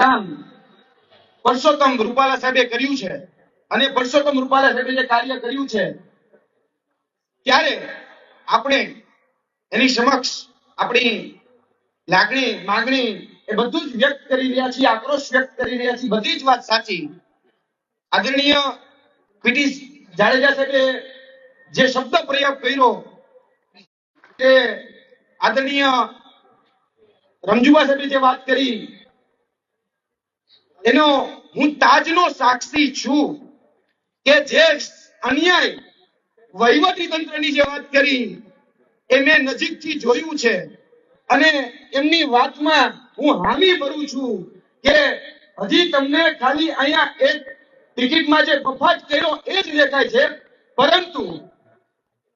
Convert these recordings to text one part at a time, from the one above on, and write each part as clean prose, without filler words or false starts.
કામ પરસોત્તમ રૂપાલા સાહેબે કર્યું છે અને પરસોત્તમ રૂપાલા સાહેબે જે કાર્ય કર્યું છે, ત્યારે આપણે એની સમક્ષ આપણી લાગણી માંગણી એ બધું જ વ્યક્ત કરી રહ્યા છીએ, આક્રોશ વ્યક્ત કરી રહ્યા છીએ. બધી જ વાત સાચી. આદરણીય પીટી જાડેજા સાહેબે જે શબ્દ પ્રયોગ કર્યો કે આદરણીય રમજુબા સાહેબે જે વાત કરી એનો હું તાજનો સાક્ષી છું કે જે અન્યાય વહીવટી તંત્રની જે વાત કરી એ મેં નજીકથી જોયું છે અને એમની વાતમાં હું હામી ભરું છું કે હજી તમને ખાલી અહીંયા એક ટિકિટમાં જે બફાટ કર્યો એ જ દેખાય છે, પરંતુ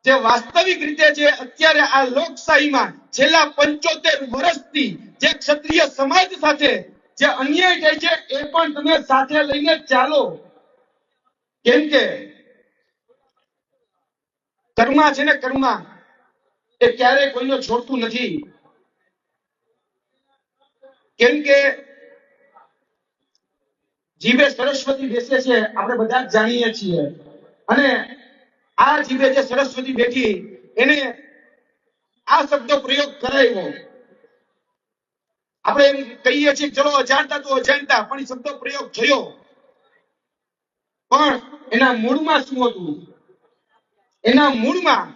જે વાસ્તવિક રીતે જે અત્યારે આ લોકશાહીમાં છેલ્લા 75 વર્ષથી જે ક્ષત્રિય સમાજ સાથે જે અન્યાય થાય છે એ પણ તમે સાથે લઈને ચાલો. કેમ કે કર્મા છે ને, કર્મા એ ક્યારેય કોઈને છોડતું નથી. કેમ કે જીભે સરસ્વતી બેસે છે આપણે બધા જ જાણીએ છીએ, અને આ જીભે જે સરસ્વતી બેઠી એને આ શબ્દ પ્રયોગ કરાયો. આપણે એમ કહીએ છીએ ચલો અજાણતા તો અજાણતા, પણ એ શબ્દ પ્રયોગ થયો, પણ એના મૂળમાં શું હતું? એના મૂળમાં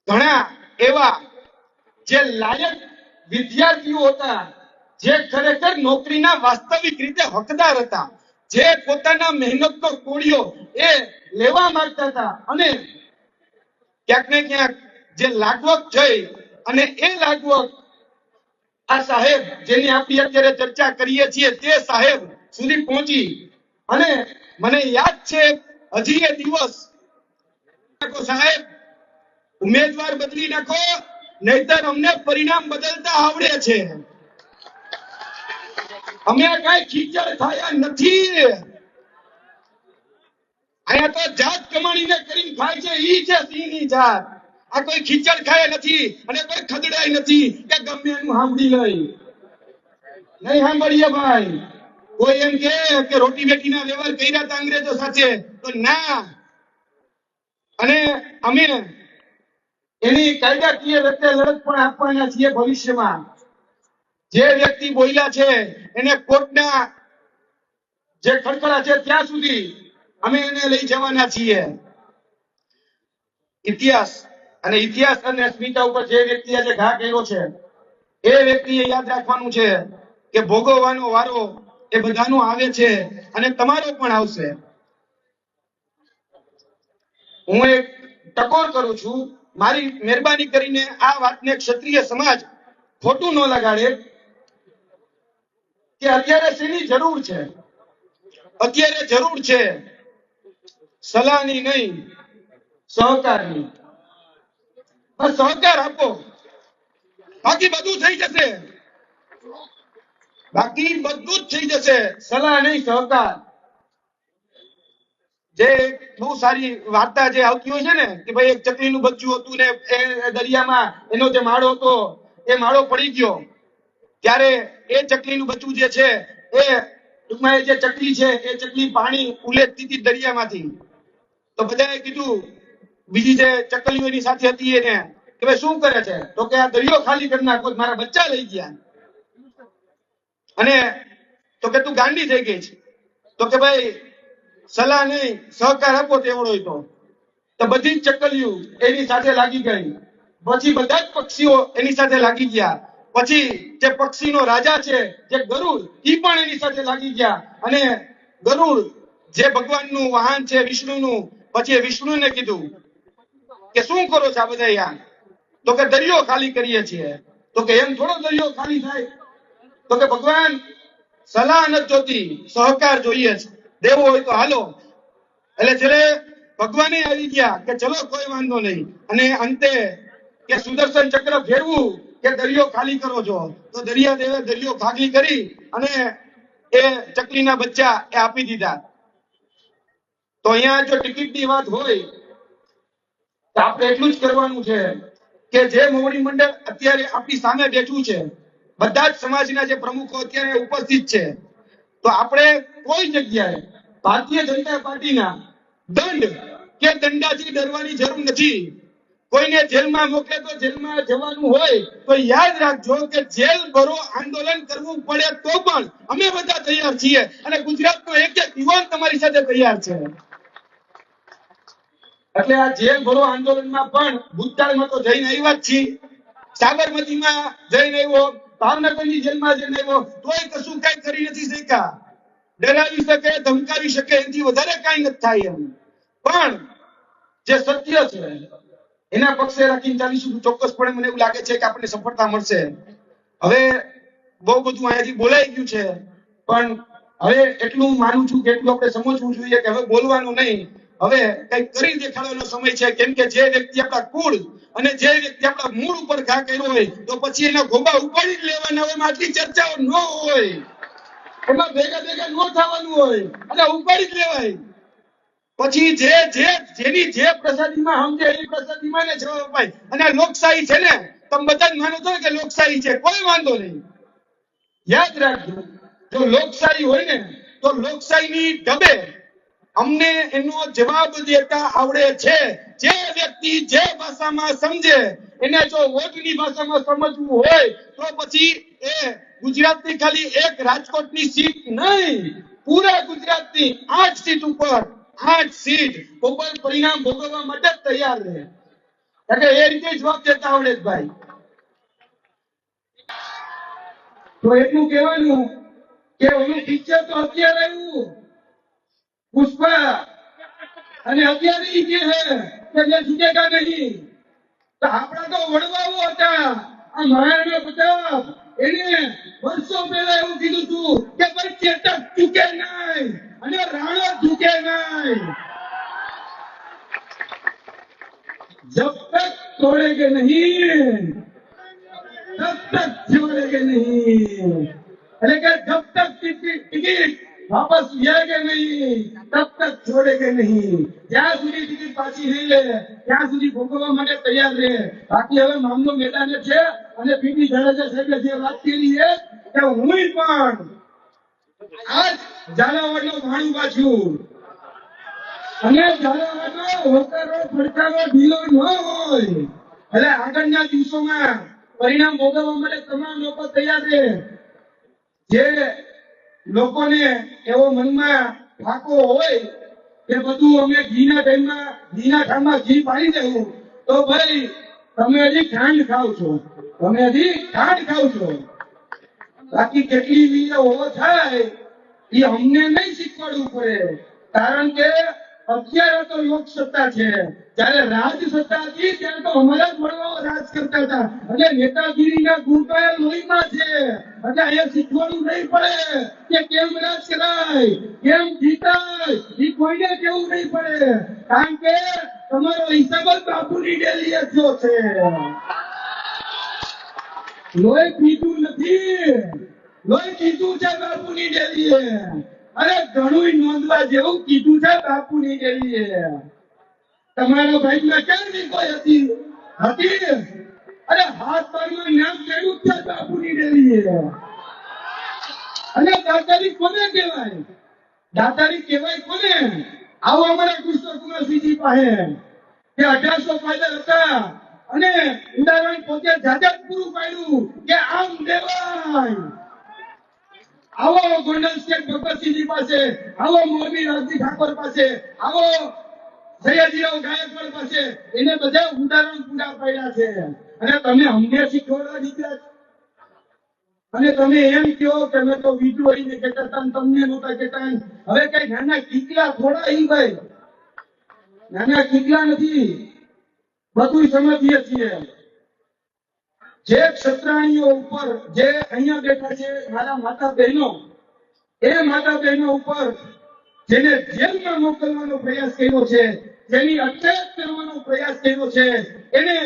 ઘણા એવા જે લાયક વિદ્યાર્થીઓ હતા, જે ખરેખર નોકરીના વાસ્તવિક રીતે હકદાર હતા, જે પોતાના મહેનતનો કોળિયો એ લેવા માંગતા હતા, અને ક્યાંક ને ક્યાંક જે લાગવક જઈ અને એ લાગવક આ સાહેબ જેની આપણે અત્યારે ચર્ચા કરીએ છીએ તે સાહેબ સુધી પહોંચી. અને મને યાદ છે હજી એ દિવસ, સાહેબ ઉમેદવાર બદલી નાખો નહીતર અમને પરિણામ બદલતા આવડે છે. અમે કઈ ખીચડ ખાયા નથી. અહીંયા તો જાત કમાણીને કરીને ખાય છે, ઈ છે સિંહની જાત. આ કોઈ ખીચડ ખાય નથી અને કોઈ ખદડાય નથી કે ગમે એનું સાંભળી લઈ. નહીં સાંભળીએ ભાઈ. કોઈ એમ કે રોટી બેટીના વ્યવહાર કર્યા હતા અંગ્રેજો સાથે, તો ના. અને અમે એની કાયદાકીય રીતે લડત પણ આપવાના છીએ ભવિષ્યમાં. જે વ્યક્તિ બોલ્યા છે એને કોર્ટના જે ખડખડા છે ત્યાં સુધી અમે એને લઈ જવાના છીએ. ઇતિહાસ અને અસ્મિતા ઉપર જે વ્યક્તિએ જે ઘા કર્યો છે એ વ્યક્તિએ યાદ રાખવાનું છે કે ભોગવવાનો વારો એ બધાનો આવે છે અને તમારો પણ આવશે. હું એક ટકોર કરું છું, મારી મહેરબાની કરીને આ વાતને ક્ષત્રિય સમાજ ખોટું ન લગાડે કે અત્યારે શેની જરૂર છે. અત્યારે જરૂર છે સલાહની નહીં, સહકારની. બસ સહકાર આપો, બાકી બધું થઈ જશે. બાકી બધું જ થઈ જશે. સલાહ નહીં, સહકાર. જે બહુ સારી વાર્તા જે આવતી હોય છે ને કે ભાઈ એક ચકલીનું બચ્ચું હતું ને એ દરિયામાં એનો જે માળો હતો એ માળો પડી ગયો, ત્યારે એ ચકલીનું બચ્ચું જે છે એ ટૂંકમાં એ જે ચકલી છે એ ચકલી પાણી ઉલેચતી હતી દરિયામાંથી. તો બધાએ કીધું બીજી જે ચકલીઓ એની સાથે હતી એને કે ભાઈ શું કરે છે? તો કે આ દરિયો ખાલી કરી નાખો, મારા બચ્ચા લઈ ગયા. અને તો કે તું ગાંડી થઈ ગઈ છે. તો કે ભાઈ સલાહ નહીં, સહકાર આપો તેવડો તો બધી જ ચકલીઓ એની સાથે લાગી ગઈ. પછી બધા જ પક્ષીઓ એની સાથે લાગી ગયા. પછી જે પક્ષીનો રાજા છે જે ગરુડ, ઈ પણ એની સાથે લાગી ગયા. અને ગરુડ જે ભગવાનનું વાહન છે વિષ્ણુનું, પછી વિષ્ણુને કીધું કે શું કરો છો આ બધા યાર? તો કે દરિયો ખાલી કરીએ છીએ. તો કે એમ થોડો દરિયો ખાલી થાય? તો કે ભગવાન સલાહ નથી જોતી, સહકાર જોઈએ છે. દેવો હોય તો હાલો. એટલે છેલ્લે ભગવાને આવી ગયા કે ચલો કોઈ વાંધો નહીં. અને અંતે કે સુદર્શન ચક્ર ફેરવું કે દરિયો ખાલી કરો છો. તો દરિયા દેવે દરિયો ખાલી કરી અને એ ચકલીના બચ્ચા એ આપી દીધા. તો અહીંયા જો ટિકિટની વાત હોય તો આપણે એટલું જ કરવાનું છે કે જે મોવડી મંડળ અત્યારે આપણી સામે બેઠું છે, બધા જ સમાજના જે પ્રમુખો અત્યારે ઉપસ્થિત છે, તો આપણે કોઈ જગ્યાએ ભારતીય જનતા પાર્ટીના દંડ કે દંડાથી ડરવાની જરૂર નથી. કોઈને જેલમાં મોકલે તો જેલમાં જવાનું હોય તો યાદ રાખજો કે જેલ ભરો આંદોલન કરવું પડે તો પણ અમે બધા તૈયાર છીએ અને ગુજરાતનો એક એક યુવાન તમારી સાથે તૈયાર છે. એટલે આ જેલ ભરો આંદોલનમાં પણ ભૂતકાળમાં તો જઈને આવ્યા જ છીએ. સાબરમતીમાં જઈને આવ્યો, ભાવનગરની જેલમાં જઈને આવ્યો, તોય કશું કઈ કરી નથી શક્યા. ડરાવી શકે, ધમકાવી શકે, એનાથી વધારે કઈ નથી થાય એમ. પણ જે સત્ય છે એના પક્ષે રાખીને ચાલીશું. ચોક્કસપણે મને એવું લાગે છે કે આપણને સફળતા મળશે. હવે બહુ બધું અહીંયાથી બોલાઈ ગયું છે, પણ હવે એટલું માનું છું કે એટલું આપણે સમજવું જોઈએ કે હવે બોલવાનું નહીં, હવે કઈક કરી દેખાડવાનો સમય છે. કેમ કે જે વ્યક્તિ આપણા કુળ અને જે વ્યક્તિ આપણા મૂળ ઉપર ઘા કર્યો હોય તો પછી એના ગોબા ઉપાડી જ લેવાના હોય. આટલી ચર્ચાઓ ન હોય, એમાં ભેગા ભેગા ન થવાનું હોય અને ઉપાડી જ લેવાય. પછી જેની જે પ્રસાદીમાં સમજે એ પ્રસાદીમાં ને જવાબ અપાય. અને લોકશાહી છે ને, તમે બધા જ માનો છો કે લોકશાહી છે, કોઈ વાંધો નહીં. યાદ રાખજો, જો લોકશાહી હોય ને તો લોકશાહીની ઢબે અમને એનો જવાબ દેતા આવડે છે. જે વ્યક્તિ જે ભાષામાં સમજે એને જો વોટની ભાષામાં સમજવું હોય તો પછી એ ગુજરાતની ખાલી એક રાજકોટની સીટ નહીં, પૂરા ગુજરાતની 8 સીટ ઉપર 8 સીટ ઉપર પરિણામ ભોગવવા માટે તૈયાર રહે. એટલે એ રીતે જવાબ દેતા આવડે ભાઈ. તો એટલું કહેવાનું કે ઓલું પિક્ચર તો અત્યારે આવ્યું પુષ્પા, અને અત્યારે ઈ કે છે કે જે છૂટેગા નહીં. તો આપણા તો વડવાઓ હતા, આ મહારાણા પ્રતાપ એને વર્ષો પહેલા એવું કીધું હતું કે ભાઈ ચેતક ચૂકે નહીં અને રાણા ચૂકે નહીં. जब तक तोड़ेंगे नहीं तब तक छोड़ेंगे नहीं. એટલે કે जब तक ટિકિટ वापस लेंगे नहीं तब तक छोड़ेंगे नहीं. જ્યાં સુધી ટિકિટ પાછી નહીં લે ત્યાં સુધી ભોગવવા માટે તૈયાર રહે. બાકી હવે મામલો મેદાને છે અને પીટી જાડેજા સાહેબે જે વાત કરી છે કે હું પણ આજ ઝાલાવાડનો ભાણું પાછું અને ઝાલાવાડનો હોકારો પડકારો ઢીલો ન હોય. એટલે આગળના દિવસોમાં પરિણામ ભોગવવા માટે તમામ લોકો તૈયાર રહે. જે લોકોને એવો મનમાં ફાકો હોય કે બધું અમે ઘીના ઠામમાં ઘી પાડી દેવું, તો ભાઈ તમે હજી ખાંડ ખાવ છો, બાકી કેટલી વીરો થાય એ અમને નહીં શીખવાડવું પડે. કારણ કે અત્યારે તો લોક સત્તા છે, જયારે રાજ સત્તા હતી ત્યારે તો અમારા જ વડવાઓ રાજ કરતા હતા અને નેતાગીરીના ગુણ તો લોહીમાં છે. એટલે અહીંયા શીખવાડવું નહીં પડે કે કેમ રાજ કરાય, કેમ જીતાય, એ કોઈને કેવું નહીં પડે. કારણ કે તમારો હિસાબ જ બાપુની ડેલી થયો છે. લોહી પીધું નથી, લોહી પીધું છે બાપુની ડેલીએ. અરે ઘણું નોંધવા જેવું કીધું છે બાપુની ડેલીએ. તમારા ભાઈમાં ક્યાંની કોઈ હતી? અરે હાથ પગમાં નામ ચડ્યું છે બાપુની ડેલીએ. અને દાતારી કોને કહેવાય? દાતારી કહેવાય કોને? આવો અમારા કૃષ્ણકુમારસિંહજી પાસે કે 1815 હતા અને ઉદાહરણ પોતે જાજત પૂરું પાડ્યું કે આમ દેવાય. આવો ગોંડલ સ્ટેટ ભગતસિંહજી પાસે, આવો મોરબી રાજજી ઠાકોર પાસે, આવો સયાજીરાવ ગાયકવાડ પાસે, એને બધા ઉદાહરણ પૂરા પાડ્યા છે. અને તમે અમને શીખવાડવા દીકરા છો અને તમે એમ કહો કે અમે તો વિદ્રોહીને કહેતા હતા, તમને નહોતા કહેતા. હવે કઈ નાના કીકલા થોડા ઈ ભાઈ, નાના કીકલા નથી, બધું સમજીએ છીએ. જે ક્ષત્રાણીઓ ઉપર જે અહીંયા બેઠા છે મારા માતા બહેનો, એ માતા બહેનો ઉપર જેને જેલમાં મોકલવાનો પ્રયાસ કર્યો છે, જેની અટક કરવાનો પ્રયાસ કર્યો છે, એને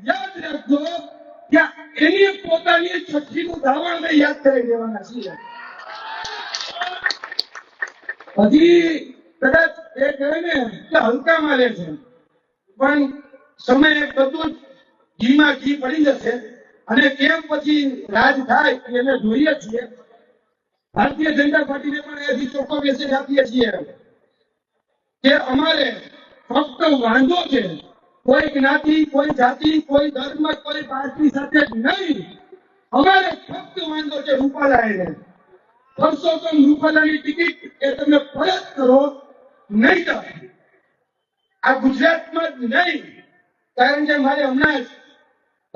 યાદ રાખજો કે એની પોતાની છઠ્ઠીનું ધાવણ યાદ કરી દેવાના છીએ. હજી કદાચ એ કહેવાય ને કે હલકામાં રહે છે, પણ સમય બધું ઘીમાં ઘી પડી જશે અને કેમ પછી રાજ થાય એને જોઈએ છીએ. ભારતીય જનતા પાર્ટીને પણ એથી ચોખ્ખો મેસેજ આપીએ છીએ કે અમારે ફક્ત વાંધો છે કોઈ જ્ઞાતિ, કોઈ જાતિ, કોઈ ધર્મ, કોઈ પાર્ટી સાથે નહીં. અમારે ફક્ત વાંધો છે રૂપાલાને. પરસોત્તમ રૂપાલાની ટિકિટ એ તમે પરત કરો, નહીં તો આ ગુજરાતમાં જ નહીં, કારણ કે મારે હમણાં જ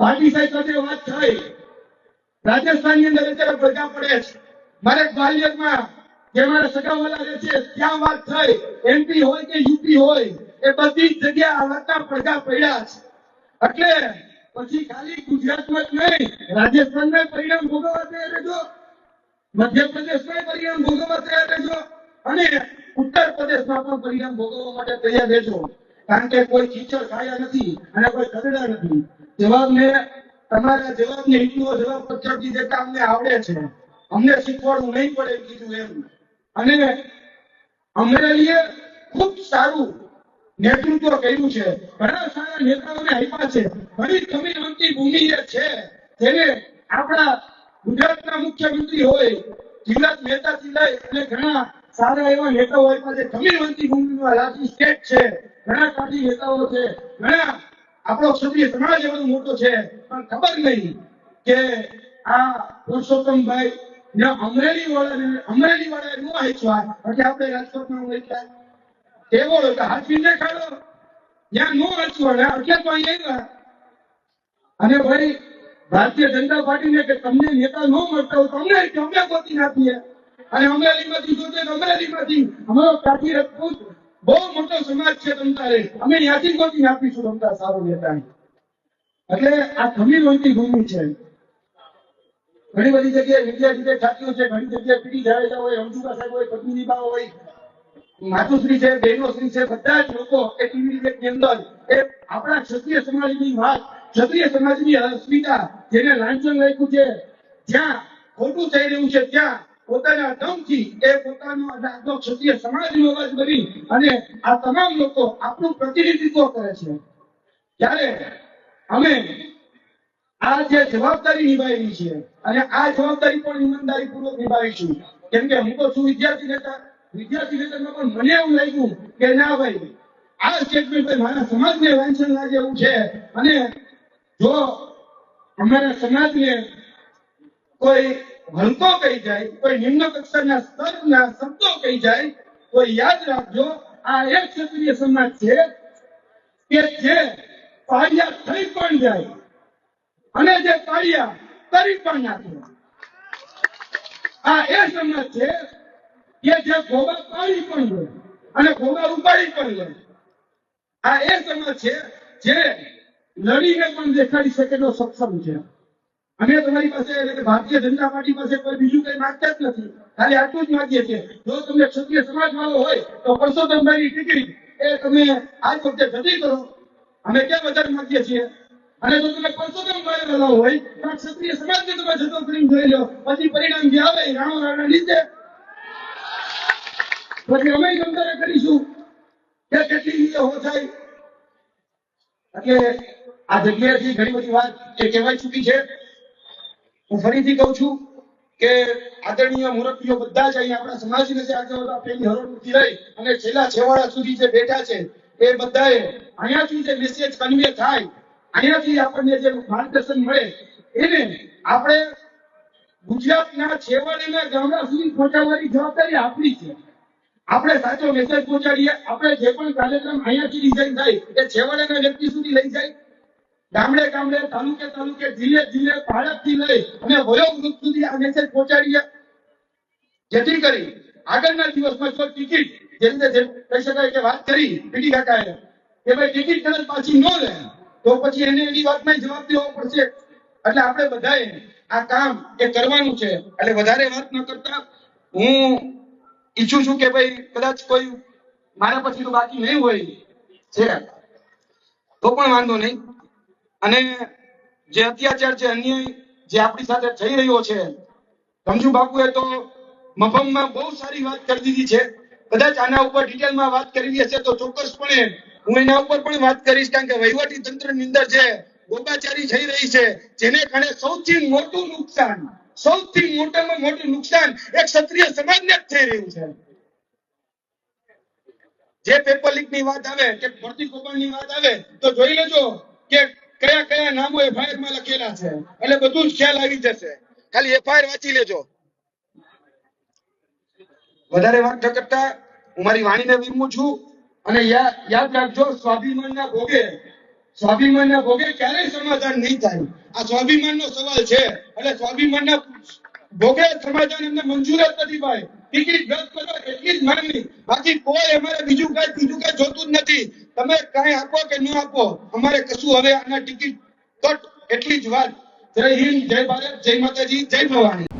ભાટી સાહેબ સાથે વાત થઈ. રાજસ્થાનની અંદર અત્યારે ભેગા પડે છે. મારે ગ્વાલિયરમાં જે મારા સગાવાલા રહે છે ત્યાં વાત થઈ. એમપી હોય કે યુપી હોય એ બધી જ જગ્યાએ આ વાતના પડઘા પડ્યા છે. એટલે પછી ખાલી ગુજરાતમાં જ નહીં, રાજસ્થાનમાં પરિણામ ભોગવવા તૈયાર રહેજો, મધ્યપ્રદેશમાં પરિણામ ભોગવવા તૈયાર રહેજો અને ઉત્તર પ્રદેશમાં પણ પરિણામ ભોગવવા માટે તૈયાર રહેજો. કારણ કે કોઈ ખીચડ ખાયા નથી અને કોઈ ખરડા નથી. જવાબને તમારા જવાબને એટલો જવાબ પછાડી દેતા અમને આવડે છે, અમને શીખવાડવું નહીં પડે એમ કીધું એમ. અને અમરેલીએ ખૂબ સારું નેતૃત્વ કર્યું છે, ઘણા સારા નેતાઓને આપ્યા છે, ઘણી કમીનવંતી ભૂમિ છે જેને આપણા ગુજરાતના મુખ્યમંત્રી હોય જિલ્લા નેતાથી લઈ અને ઘણા સારા એવા નેતાઓ આપ્યા છે. કમીનવંતી ભૂમિમાં રાજ્ય સ્ટેટ છે, ઘણા કાઢી નેતાઓ છે, ઘણા આપણો ક્ષત્રિય સમાજ એવો મોટો છે, પણ ખબર નહીં કે આ પુરુષોત્તમભાઈ ને અમરેલી વાળા નો હાચવા એટલે આપણે રાજકોટમાં વેચ્યા એવો હાચવીને ખાડો જ્યાં નો હાચવા એટલે તો અહીંયા અને ભાઈ ભારતીય જનતા પાર્ટીને કે તમને નેતા ન મળતા હોય તમને અમે ગોતી આપીએ. અને અમરેલીમાંથી જોતે અમરેલીમાંથી અમારો કાઠી રજપૂત બહુ મોટો સમાજ છે તમતારે, અમે ત્યાંથી ગોતી આપીશું તમતા સારો નેતા. એટલે આ કમીનવંતી ભૂમિ છે. ઘણી બધી જગ્યાએ વિદ્યાર્થી છાત્રીઓ છે, ઘણી જગ્યાએ પીડી જાડેજા હોય, રમજુબા સાહેબ હોય, પદ્મિની બા હોય, માતુશ્રી છે, બહેનોશ્રી છે, બધા જ લોકો એ ટીવી ડિબેટની અંદર એ આપણા ક્ષત્રિય સમાજની વાત, ક્ષત્રિય સમાજની અસ્મિતા જેને લાંછન રાખ્યું છે, જ્યાં ખોટું થઈ રહ્યું છે ત્યાં પોતાના દમથી એ પોતાનો આખો ક્ષત્રિય સમાજનો અવાજ બની અને આ તમામ લોકો આપણું પ્રતિનિધિત્વ કરે છે. ત્યારે અમે આ જે જવાબદારી નિભાવી છે અને આ જવાબદારી પણ ઈમાનદારી પૂર્વક નિભાવીશું. કેમ કે હું તો છું વિદ્યાર્થી નેતામાં પણ મને એવું લાગ્યું કે ના ભાઈ આ સ્ટેટમેન્ટ મારા સમાજને વાંચન લાગે એવું છે. અને જો અમારા સમાજને કોઈ હલકો કહી જાય, કોઈ નિમ્ન કક્ષાના સ્તરના શબ્દો કહી જાય તો યાદ રાખજો આ એક ક્ષત્રિય સમાજ છે કે જે પાળિયા થઈ પણ જાય અને જે પાળિયા કરી પણ નાખે. આ એ સમાજ છે કે જે ગોબા પાડી પણ લે અને ગોબા ઉપાડી પણ લે. આ એ સમાજ છે જે લડીને પણ દેખાડી શકેલો સક્ષમ છે. અમે તમારી પાસે ભારતીય જનતા પાર્ટી પાસે કોઈ બીજું કઈ માંગતા જ નથી, ખાલી આટલું જ માંગીએ છીએ. જો તમને ક્ષત્રિય સમાજ વાળો હોય તો પરસોત્તમભાઈની ટિકિટ એ તમે આજ વખતે જતી કરો, અમે ક્યાં વધારે માંગીએ છીએ. અને જો તમે પરસોત્તમભાઈ વાળા હોય તો ક્ષત્રિય સમાજને તમે જતો કરીને જોઈ લો, પછી પરિણામ જે આવે રાણો રાણા લીધે પછી અમે ગમદારે કરીશું કે કેટલી રીતે હો થાય. એટલે આ જગ્યાએથી ઘણી બધી વાત એ કહેવાય ચૂકી છે. હું ફરીથી કહું છું કે આદરણીય મુરબ્બીઓ બધા જ અહીંયા આપણા સમાજને જે આગળ પેલી હરોળથી લઈ અને છેલ્લા છેવાડા સુધી જે બેઠા છે એ બધાએ અહીંયાથી જે મેસેજ કન્વે થાય, અહીંયાથી આપણને જે માર્ગદર્શન મળે એને આપણે ગુજરાતના છેવાડાના ગામડા સુધી પહોંચાડવાની જવાબદારી આપણી છે. આપણે સાચો મેસેજ પહોંચાડીએ, આપણે જે પણ કાર્યક્રમ અહીંયાથી ડિઝાઇન થાય એ છેવાડાના વ્યક્તિ સુધી લઈ જાય, ગામડે ગામડે, તાલુકે તાલુકે, જિલ્લે જિલ્લે, પાળકથી લઈ અને વયોવૃદ્ધ સુધી આ મેસેજ પહોંચાડીએ, જેથી કરી આગળના દિવસમાં જો ટિકિટ જે રીતે કહી શકાય કે વાત કરી પીડી કાકાએ કે ભાઈ ટિકિટ કદાચ પાછી ન લે તો પછી એને એની વાતમાં જવાબ દેવો પડશે. એટલે આપણે બધાએ આ કામ એ કરવાનું છે. એટલે વધારે વાત ન કરતા હું ઈચ્છું છું કે ભાઈ કદાચ કોઈ મારા પછી તો બાકી નહીં હોય છે તો પણ વાંધો નહીં. અને જે અત્યાચાર છે, અન્યાય જે આપણી સાથે થઈ રહ્યો છે, રમજુ બાપુએ તો મફમમાં બહુ સારી વાત કરી દીધી છે. કદાચ આના ઉપર ડિટેલમાં વાત કરવી હશે તો ચોક્કસપણે હું એના ઉપર પણ વાત કરીશ. કારણ કે વહીવટી તંત્રની અંદર જે ગોબાચારી થઈ રહી છે, જેને કારણે સૌથી મોટું નુકસાન, સૌથી મોટામાં મોટું નુકસાન એક ક્ષત્રિય સમાજને જ થઈ રહ્યું છે. જે પેપર લીક ની વાત આવે કે ભરતી કૌભાંડની વાત આવે તો જોઈ લેજો કે કયા કયા નામો એફઆઈઆર માં લખેલા છે, એટલે બધું જ ખ્યાલ આવી જશે. ખાલી એફઆઈઆર વાંચી લેજો. વધારે વાત ન કરતા હું મારી વાણીને વિરમું છું. અને યાદ રાખજો, સ્વાભિમાનના ભોગે ક્યારેય સમાધાન નહીં થાય. આ સ્વાભિમાનનો સવાલ છે, એટલે સ્વાભિમાનના ભોગે સમાધાન અમને મંજૂર જ નથી ભાઈ. ટિકિટ રદ કરો એટલી જ માંગણી, બાકી કોઈ અમારે બીજું કઈ જોતું જ નથી. તમે કઈ આપો કે ન આપો, અમારે કશું હવે આના ટિકિટ કટ એટલી જ વાત. જય હિન્દ, જય ભારત, જય માતાજી, જય ભવાની.